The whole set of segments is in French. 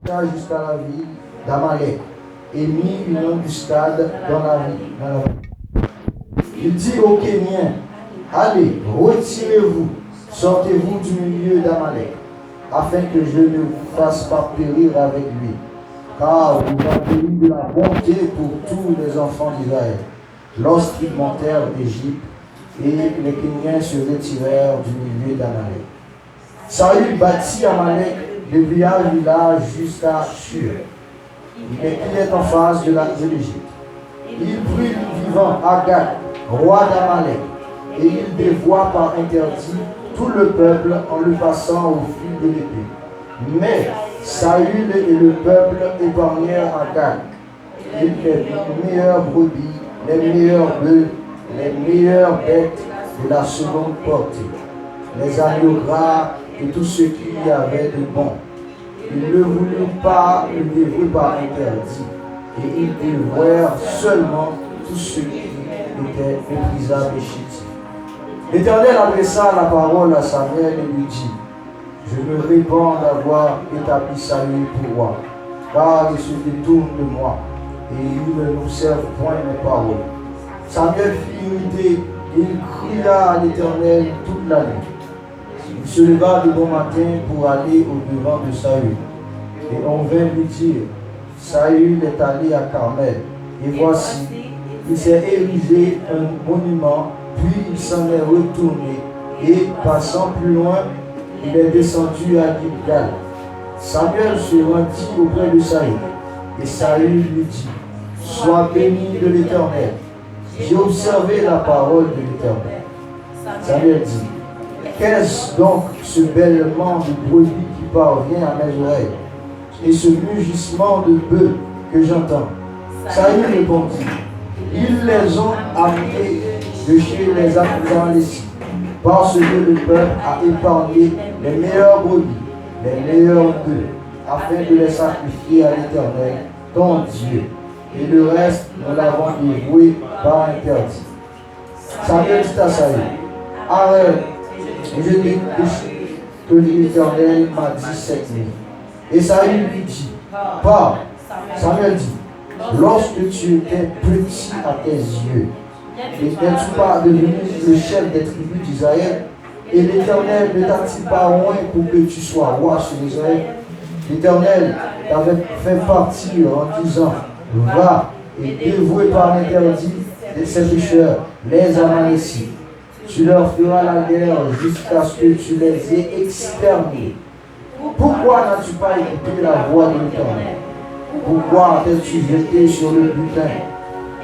jusqu'à la ville d'Amalek et mit une embuscade dans la ville. Il dit aux Kéniens, allez, retirez-vous, sortez-vous du milieu d'Amalek, afin que je ne vous fasse pas périr avec lui, car vous avez eu de la bonté pour tous les enfants d'Israël, lorsqu'ils montèrent d'Égypte, et les Kéniens se retirèrent du milieu d'Amalek. Saül bâtit Amalek depuis Havila jusqu'à Shur. Il est en face de l'Égypte. Il prit vivant Agag, roi d'Amalek, et il dévoie par interdit tout le peuple en le passant au fil de l'épée. Mais Saül et le peuple épargnèrent Agag, et les meilleures brebis, les meilleurs bœufs, les meilleures bêtes de la seconde portée, les agneaux gras et tout ce qu'il y avait de bon. Ils ne voulurent pas le dévouer par interdit, et ils dévouèrent seulement tout ce qui était méprisable et chétif. L'Éternel adressa la parole à Samuel et lui dit, je me répands d'avoir établi Saül pour roi, car il se détourne de moi, et il n'observe point mes paroles. Samuel fit irriter, et il cria à l'Éternel toute la nuit. Il se leva de bon matin pour aller au-devant de Saül. Et on vint lui dire, Saül est allé à Carmel, et voici, il s'est érigé un monument, puis il s'en est retourné, et passant plus loin, il est descendu à Gilgal. Samuel se rendit auprès de Saül, et Saül lui dit, sois béni de l'Éternel. J'ai observé la parole de l'Éternel. Samuel dit, qu'est-ce donc ce bêlement de brebis qui parvient à mes oreilles, et ce mugissement de bœufs que j'entends? Saül répondit, ils les ont amenés de chez les Amalécites, parce que le peuple a épargné les meilleures brebis, les meilleurs bœufs, afin de les sacrifier à l'Éternel, ton Dieu. Et le reste, nous l'avons dévoué par interdit. Samuel dit à Saül, arrête, je t'ai que l'Éternel m'a dit cette nuit. Et Saül lui dit, pas. Samuel dit, lorsque tu étais petit à tes yeux, n'es-tu pas devenu le chef des tribus d'Israël? Et l'Éternel ne t'a-t-il pas loin pour que tu sois roi sur Israël? L'Éternel t'avait fait partir en disant, va et dévouer par l'interdit de ces pécheurs, les Amalécites. Tu leur feras la guerre jusqu'à ce que tu les aies exterminés. Pourquoi n'as-tu pas écouté la voix de l'Éternel? Pourquoi t'es-tu jeté sur le butin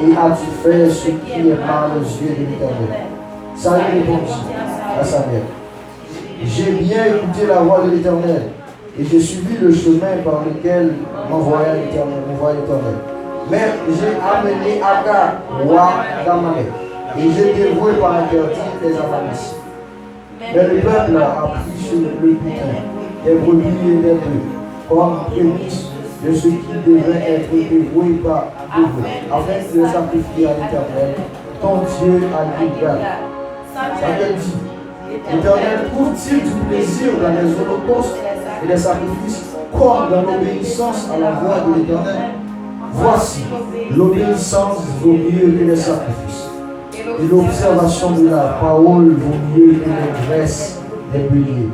et as-tu fait ce qui est mal aux yeux de l'Éternel? Saül répondit à Samuel, j'ai bien écouté la voix de l'Éternel et j'ai suivi le chemin par lequel m'envoya l'Éternel. Mais j'ai amené Agag, roi d'Amalek, et j'ai dévoué par interdit les Amalécites. Mais le peuple a pris sur le butin des brebis et des bœufs, comme prémisse de ce qui devait être dévoué par dévoué, afin de les sacrifier à l'Éternel, ton Dieu à Gilgal. Samuel dit, l'Éternel trouve-t-il du plaisir dans les holocaustes et les sacrifices, comme dans l'obéissance à la voix de l'Éternel? Voici, l'obéissance vaut mieux que les sacrifices, et l'observation de la parole vaut mieux que les graisses des béliers.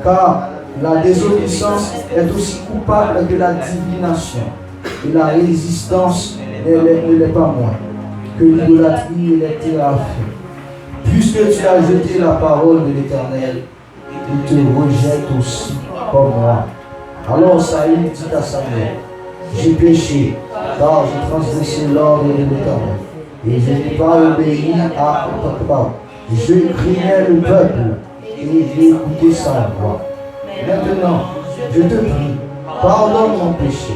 Car la désobéissance est aussi coupable que la divination, et la résistance ne l'est pas moins que l'idolâtrie et les théraphies. Puisque tu as jeté la parole de l'Éternel, il te rejette aussi comme moi. Alors Saül dit à Samuel, j'ai péché, car j'ai transgressé l'ordre de l'Éternel, et je n'ai pas obéi à papa. Je craignais le peuple, et j'ai écouté sa voix. Maintenant, je te prie, pardonne mon péché,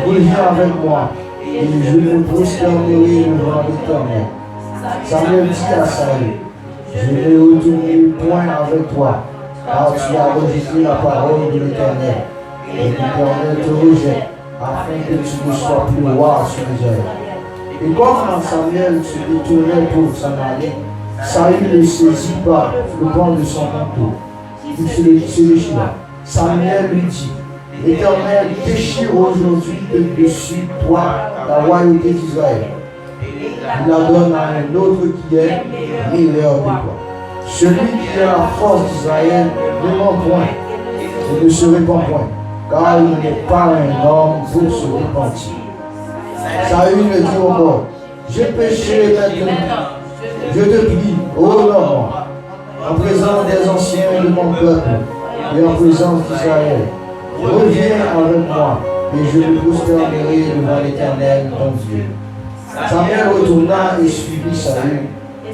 reviens avec moi, et je me prosternerai devant l'Éternel. Samuel dit à Saül, je ne retournerai point avec toi, car tu as rejeté la parole de l'Éternel, et l'Éternel te rejette, afin que tu ne sois plus roi sur Israël. Et comme Samuel se détournait pour s'en aller, Saül le saisit par le pan de son manteau. Il se déchira. Samuel lui dit, L'Éternel déchire aujourd'hui de dessus toi la royauté d'Israël. Il la donne à un autre qui est meilleur que toi. Celui qui est la force d'Israël ne ment point et ne se répand point, car il n'est pas un homme pour se repentir. Saül me dit encore, j'ai péché maintenant. Je te prie, honore-moi, en présence des anciens de mon peuple et en présence d'Israël. Reviens avec moi et je me prosternerai devant l'Éternel, ton Dieu. Samuel retourna et suivit Saül,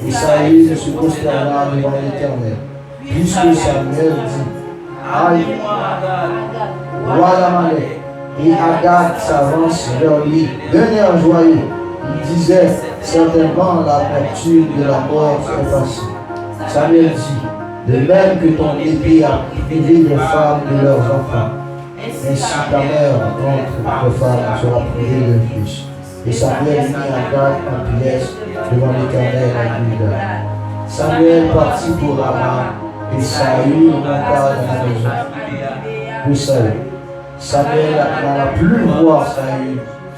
et Saül se prosterna devant l'Éternel. Puisque Samuel dit, aïe, roi d'Amalek, et Agag s'avance vers lui d'un air joyeux. Il disait, certainement la torture de la mort est passée. Samuel dit, de même que ton épée a privé les femmes de leurs enfants, ainsi ta mère contre les femmes sera privée d'un fils. Et Samuel mit Agag en pièces devant l'Éternel en Juda. Samuel partit pour Rama, et Saül monta dans la maison de Saül. Samuel n'alla plus voir Saül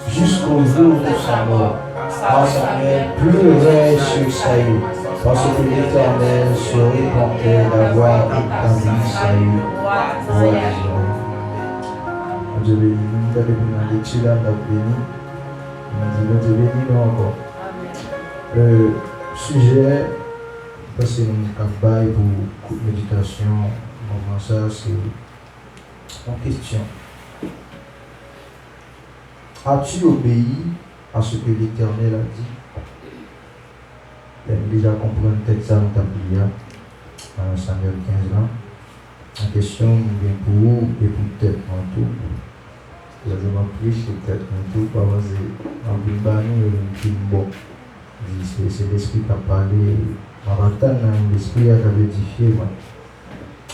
jusqu'au jour de sa mort. Car Samuel pleurait sur Saül, parce que l'Éternel se repentait d'avoir établi Saül roi d'Israël. Dieu béni, nous avons une lecture là, nous avons béni encore. Le sujet, c'est une campagne pour méditation. Comment ça, c'est en question. As-tu obéi à ce que l'Éternel a dit? Tu déjà comprendre peut-être ça dans ta prière, dans Samuel 15 ans. La question vient pour vous et pour peut-être en tout. Vous avez appris, c'est peut-être en tout, parce que en Bible, bon. C'est l'esprit qui a parlé. En attendant, l'esprit a édifié.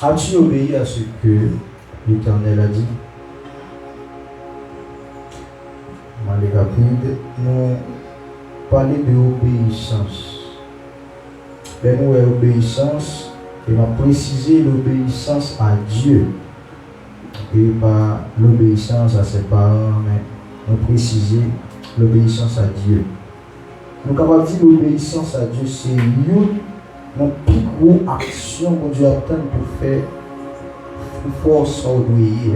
As-tu obéi à ce que l'Éternel a dit? Les rapides, nous parlons d'obéissance. Mais nous, l'obéissance, et m'a précisé l'obéissance à Dieu. Et pas l'obéissance à ses parents, mais nous préciser l'obéissance à Dieu. Nous avons dit l'obéissance à Dieu, c'est une plus grosse action que Dieu attend pour faire force obéir.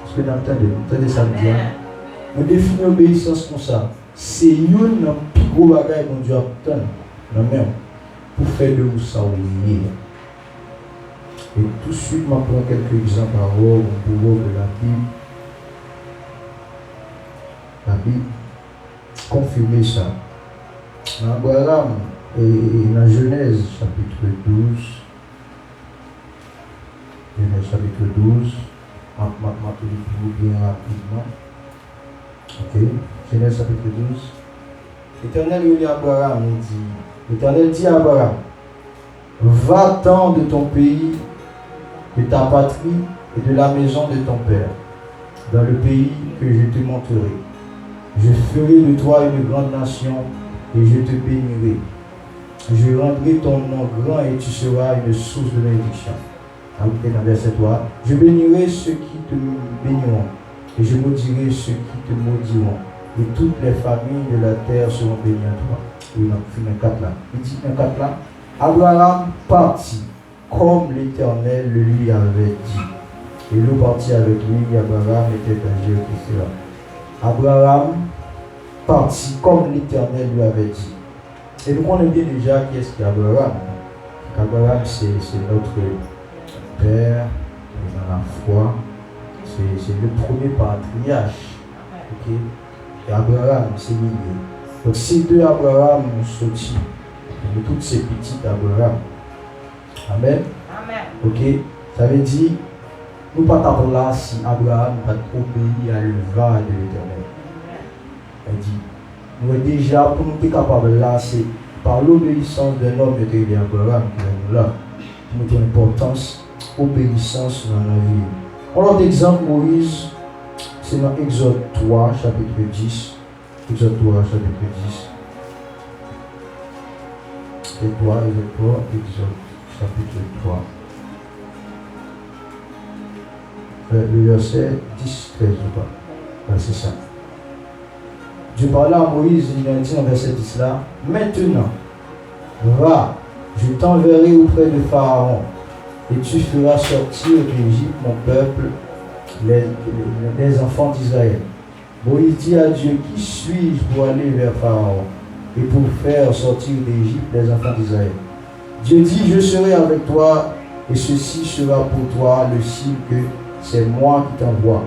Est-ce que vous entendez ça bien? Nous définissons l'obéissance comme ça. C'est une plus gros bagage que Dieu attend pour faire de vous ça obéir. Et tout de suite, je prends quelques exemples à voir au pouvoir de la Bible. La Bible confirme ça. Dans Abraham et dans Genèse chapitre 12, Genèse chapitre 12, je vais bien rapidement. Ok, Genèse chapitre 12. L'Éternel dit à Abraham, l'Éternel dit à Abraham, va-t'en de ton pays, de ta patrie et de la maison de ton père, dans le pays que je te montrerai. Je ferai de toi une grande nation et je te bénirai. Je rendrai ton nom grand et tu seras une source de bénédiction. Dans verset 3, je bénirai ceux qui te béniront et je maudirai ceux qui te maudiront. Et toutes les familles de la terre seront bénies à toi. Il dit un 4 là, Abraham partit comme l'Éternel le lui avait dit. Et l'eau partit avec lui, Abraham était âgé au cela. Abraham partit comme l'Éternel lui avait dit. Et nous connaissons bien déjà qui est-ce qu'Abraham. Abraham, c'est notre père dans la foi. C'est le premier patriarche. Okay? Et Abraham, c'est lié. Donc ces deux Abraham sont sortis de toutes ces petites Abraham. Amen. Amen. Ok. Ça veut dire, nous ne pouvons pas là si Abraham va obéir à l'œuvre de l'Éternel. Il dit, nous déjà, pour nous être capables là, c'est par l'obéissance d'un homme de Abraham qui est nous là, pour notre importance, obéissance dans la vie. Un autre exemple, Moïse, c'est dans Exode 3, chapitre 10. Exode 3, chapitre 10. Exode 3, Exode chapitre 3. le verset 10, 13, je crois. C'est ça. Dieu parlait à Moïse, il a dit dans verset 10 là, maintenant, va, je t'enverrai auprès de Pharaon, et tu feras sortir d'Égypte mon peuple, les enfants d'Israël. Moïse dit à Dieu, qui suis-je pour aller vers Pharaon et pour faire sortir d'Égypte les enfants d'Israël? Dieu dit, je serai avec toi, et ceci sera pour toi le signe que c'est moi qui t'envoie.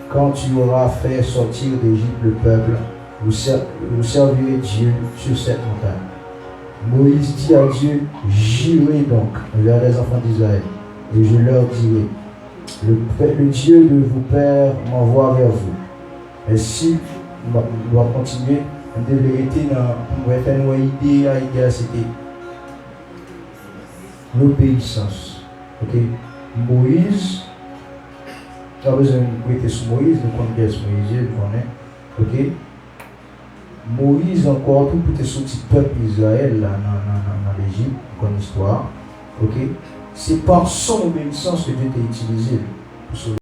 Quand tu auras fait sortir d'Égypte le peuple, vous servirez Dieu sur cette montagne. Moïse dit à Dieu, j'irai donc vers les enfants d'Israël, et je leur dirai, le Dieu de vos pères m'envoie vers vous. Et si on doit continuer, de vérité, on va faire une idée, c'était l'obéissance. Ok? Moïse, tu as besoin de prêter sur Moïse, nous connaissons Moïse, nous connaissons. Ok? Moïse encore tout pour te sortir peuple Israël là, dans l'Égypte, comme histoire. Ok? C'est par son obéissance que Dieu t'a utilisé pour sauver.